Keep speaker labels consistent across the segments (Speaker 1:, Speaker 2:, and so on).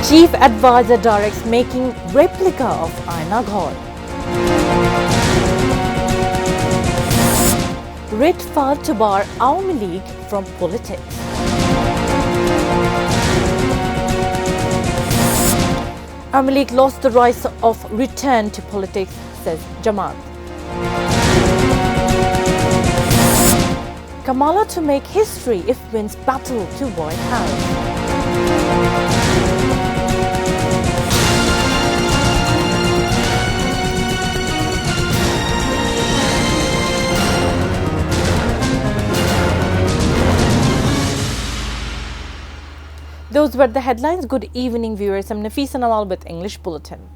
Speaker 1: Chief Advisor directs making replica of Ayna Ghar. Writ filed to bar Awami League from politics. Awami League lost the right of return to politics, says Jamaat. Kamala to make history if wins battle to White House. Those were the headlines. Good evening, viewers. I'm Nafisa Nawal with English Bulletin.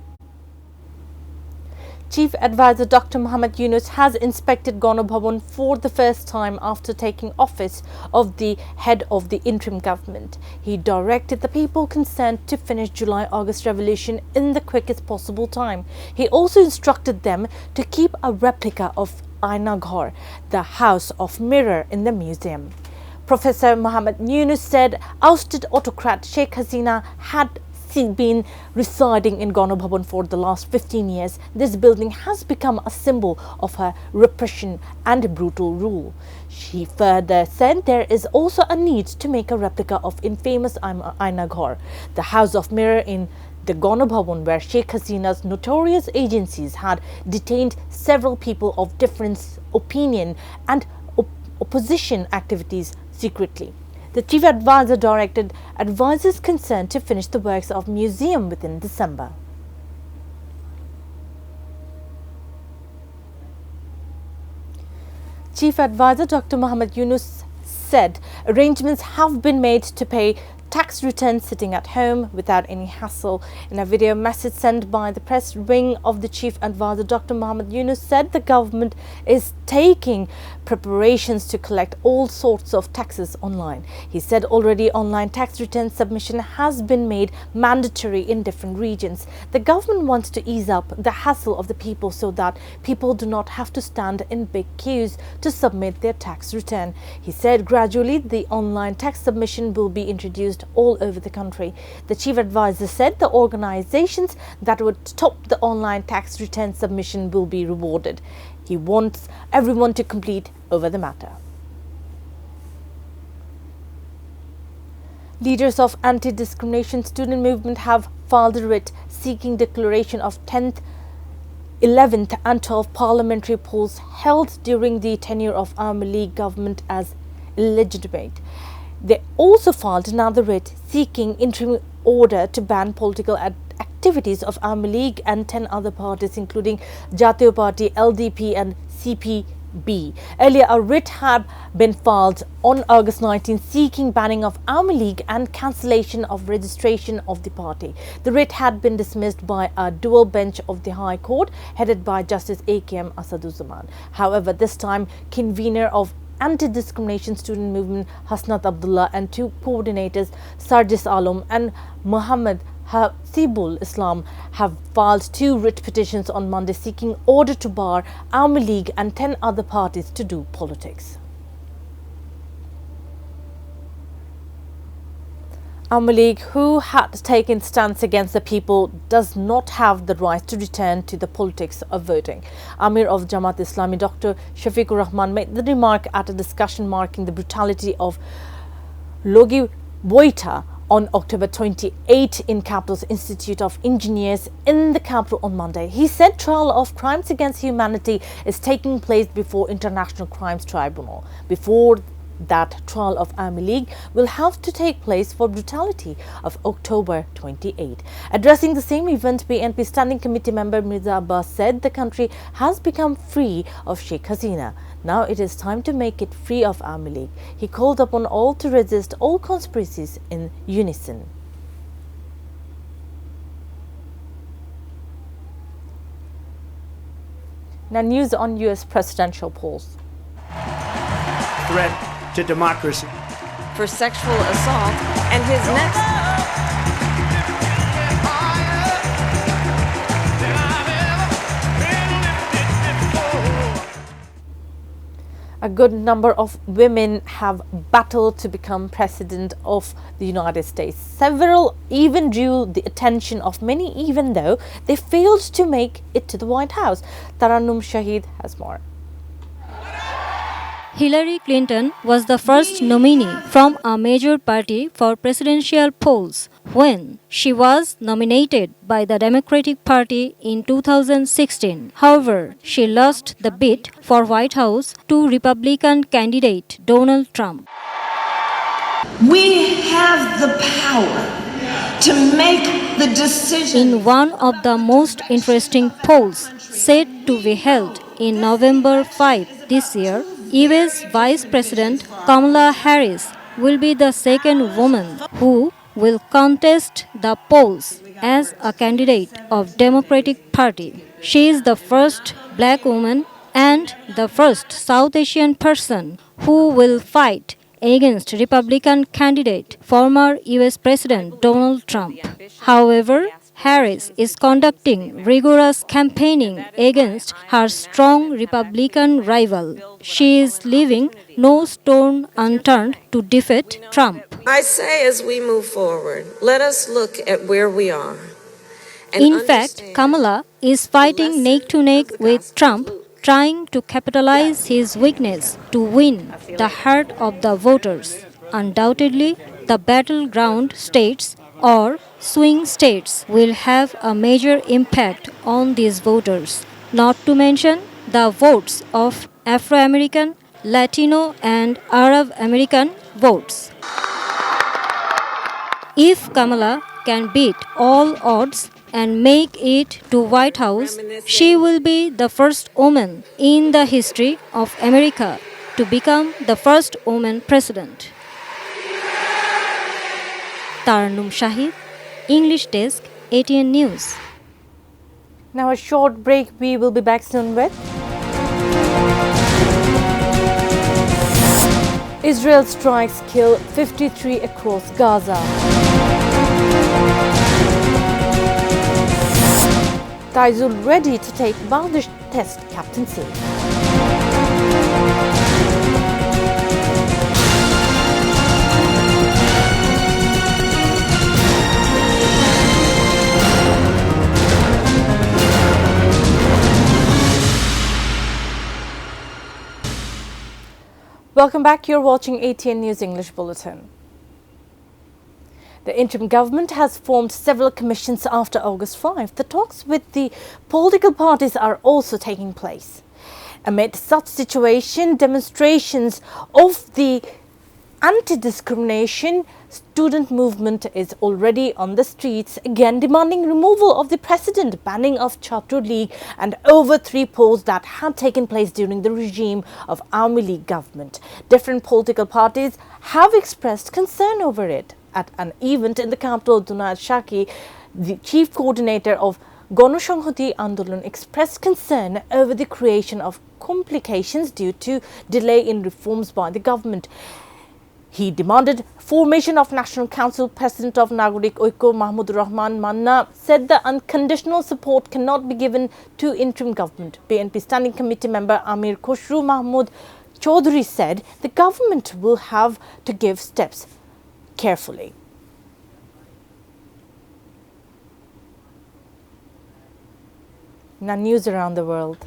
Speaker 1: Chief Advisor Dr. Muhammad Yunus has inspected Gana Bhavan for the first time after taking office of the head of the interim government. He directed the people concerned to finish July-August revolution in the quickest possible time. He also instructed them to keep a replica of Ayna Ghar, the house of mirror, in the museum. Professor Muhammad Yunus said ousted autocrat Sheikh Hasina had been residing in Gana Bhavan for the last 15 years. This building has become a symbol of her repression and brutal rule. She further said there is also a need to make a replica of infamous Ayna Ghar, the house of mirror in the Gana Bhavan, where Sheikh Hasina's notorious agencies had detained several people of different opinion and opposition activities secretly. The Chief Advisor directed advisors concerned to finish the works of museum within December. Chief Advisor Dr. Muhammad Yunus said arrangements have been made to pay tax returns sitting at home without any hassle. In a video message sent by the press wing of the Chief Advisor, Dr. Muhammad Yunus said the government is taking preparations to collect all sorts of taxes online. He said already online tax return submission has been made mandatory in different regions. The government wants to ease up the hassle of the people so that people do not have to stand in big queues to submit their tax return. He said gradually the online tax submission will be introduced all over the country. The Chief Advisor said the organizations that would stop the online tax return submission will be rewarded. He wants everyone to complete over the matter. Leaders of anti-discrimination student movement have filed a writ seeking declaration of 10th, 11th and 12th parliamentary polls held during the tenure of Awami League government as illegitimate. They also filed another writ seeking interim order to ban political activities of Awami League and 10 other parties including Jatiya Party, LDP and CPB. Earlier, a writ had been filed on August 19 seeking banning of Awami League and cancellation of registration of the party. The writ had been dismissed by a dual bench of the High Court headed by Justice AKM Asaduzzaman. However, this time convener of anti-discrimination student movement Hasnat Abdullah and two coordinators Sarjis Alam and Muhammad Hasibul Islam have filed two writ petitions on Monday seeking order to bar Awami League and 10 other parties to do politics. Awami League, who had taken stance against the people, does not have the right to return to the politics of voting. Amir of Jamaat Islami Dr. Shafiqur Rahman made the remark at a discussion marking the brutality of Logi Boita on October 28 in Capital's Institute of Engineers in the capital on Monday. He said trial of crimes against humanity is taking place before International Crimes Tribunal. Before that, trial of Awami League will have to take place for brutality of October 28. Addressing the same event, BNP Standing Committee member Mirza Abbas said the country has become free of Sheikh Hasina. Now it is time to make it free of Awami League. He called upon all to resist all conspiracies in unison. Now news on US presidential polls.
Speaker 2: Threat to democracy.
Speaker 3: For sexual assault and his next.
Speaker 1: A good number of women have battled to become president of the United States. Several even drew the attention of many, even though they failed to make it to the White House. Tarannum Shahid has more.
Speaker 2: Hillary Clinton was the first nominee from a major party for presidential polls when she was nominated by the Democratic Party in 2016. However, she lost the bid for White House to Republican candidate Donald Trump.
Speaker 4: We have the power to make the decision.
Speaker 2: In one of the most interesting polls set to be held in November 5 this year, US Vice President Kamala Harris will be the second woman who will contest the polls as a candidate of Democratic Party. She is the first black woman and the first South Asian person who will fight against Republican candidate former US President Donald Trump. However, Harris is conducting rigorous campaigning against her strong Republican rival. She is leaving no stone unturned to defeat Trump.
Speaker 3: I say as we move forward, let us look at where we are. and
Speaker 2: In fact,
Speaker 3: understand
Speaker 2: Kamala is fighting neck to neck with Trump, trying to capitalize his weakness to win the heart of the voters. Undoubtedly, the battleground states or swing states will have a major impact on these voters, not to mention the votes of Afro American, Latino, and Arab American votes. If Kamala can beat all odds and make it to White House, she will be the first woman in the history of America to become the first woman president. Tarannum Shahid, English Desk, ATN News.
Speaker 1: Now a short break. We will be back soon with Israel strikes kill 53 across Gaza. Taizul ready to take Bangladesh Test captaincy. Welcome back. You're watching ATN News English Bulletin. The interim government has formed several commissions after August 5. The talks with the political parties are also taking place. Amid such situation, demonstrations of the anti-discrimination student movement is already on the streets, again demanding removal of the president, banning of Chhatro League and over 3 polls that had taken place during the regime of Awami League government. Different political parties have expressed concern over it. At an event in the capital, Dunayat Shaki, the chief coordinator of Gonoshanghati Andolon, expressed concern over the creation of complications due to delay in reforms by the government. He demanded formation of National Council. President of Nagorik Oiko Mahmoud Rahman Manna said the unconditional support cannot be given to interim government. BNP Standing Committee member Amir Khoshru Mahmoud Chaudhry said the government will have to give steps carefully. Now news around the world.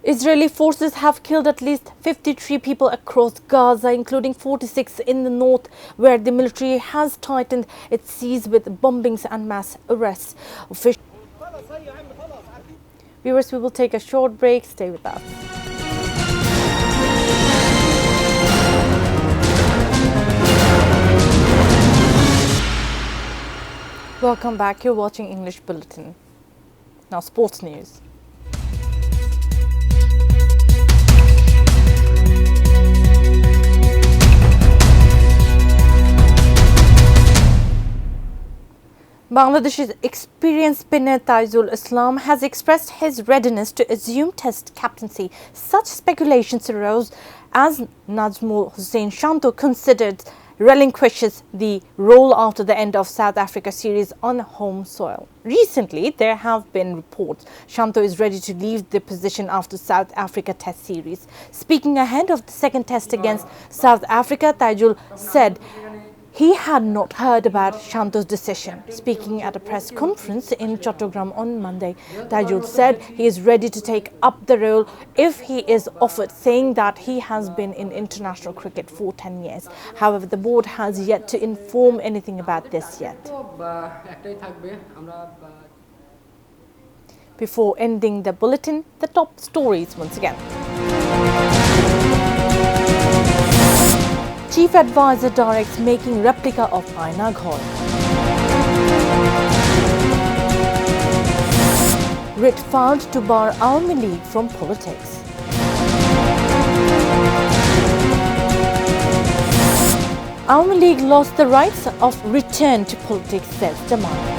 Speaker 1: Israeli forces have killed at least 53 people across Gaza, including 46 in the north, where the military has tightened its seas with bombings and mass arrests. Viewers, we will take a short break. Stay with us. Welcome back. You're watching English Bulletin. Now sports news. Bangladesh's experienced spinner Taizul Islam has expressed his readiness to assume Test captaincy. Such speculations arose as Najmul Hussain Shanto considered relinquishes the role after the end of South Africa series on home soil. Recently, there have been reports Shanto is ready to leave the position after South Africa Test series. Speaking ahead of the second test against South Africa, Taijul said he had not heard about Shanto's decision. Speaking at a press conference in Chattogram on Monday, Taijul said he is ready to take up the role if he is offered, saying that he has been in international cricket for 10 years. However, the board has yet to inform anything about this yet. Before ending the bulletin, the top stories once again. Chief Advisor directs making replica of Ayna Ghar. Writ filed to bar Awami League from politics. Awami League lost the rights of return to politics, says jamuna.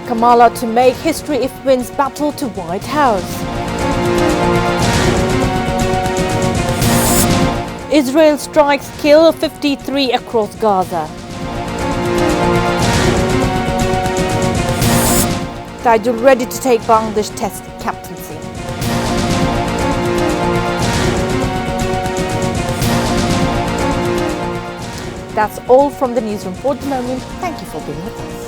Speaker 1: Kamala to make history if wins battle to White House. Israel strikes kill 53 across Gaza. Taijul ready to take Bangladesh Test captaincy. That's all from the newsroom for the moment. Thank you for being with us.